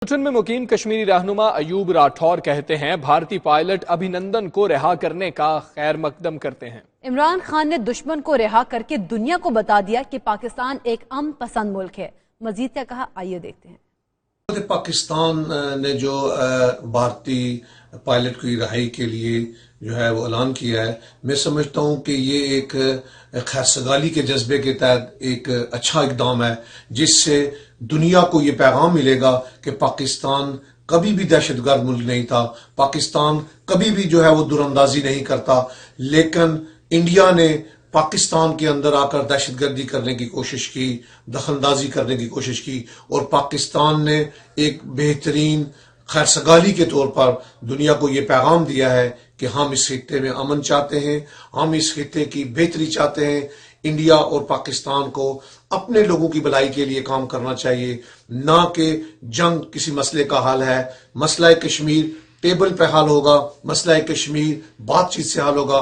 Bulletin में मुकीम कश्मीरी रहनुमा अयूब राठौर कहते हैं भारतीय पायलट अभिनंदन को रिहा करने का खैर मकदम करते हैं। इमरान खान ने दुश्मन को रिहा करके दुनिया को बता दिया कि पाकिस्तान एक अमन पसंद मुल्क है। मजीद क्या कहा, आइए देखते हैं। पाकिस्तान ने जो भारतीय पायलट की रिहाई के लिए जो है वो ऐलान किया है, मैं समझता हूं कि ये एक खैरसगाली के जज्बे के तहत एक अच्छा इकदाम है, जिससे दुनिया को ये पैगाम मिलेगा कि पाकिस्तान कभी भी दहशतगर्द मुल्क नहीं था, पाकिस्तान कभी भी जो है वो दुरंदाजी नहीं करता, लेकिन इंडिया ने पाकिस्तान के अंदर आकर दहशतगर्दी करने की कोशिश की, दखलंदाजी करने की कोशिश की, और पाकिस्तान ने एक बेहतरीन खैरसगाली के तौर पर दुनिया को ये पैगाम दिया है कि हम इस खित्ते में अमन चाहते हैं, हम इस खित्ते की बेहतरी चाहते हैं। इंडिया और पाकिस्तान को अपने लोगों की भलाई के लिए काम करना चाहिए, ना कि जंग किसी मसले का हल है। मसला कश्मीर टेबल पे हल होगा, मसला कश्मीर बातचीत से हल होगा,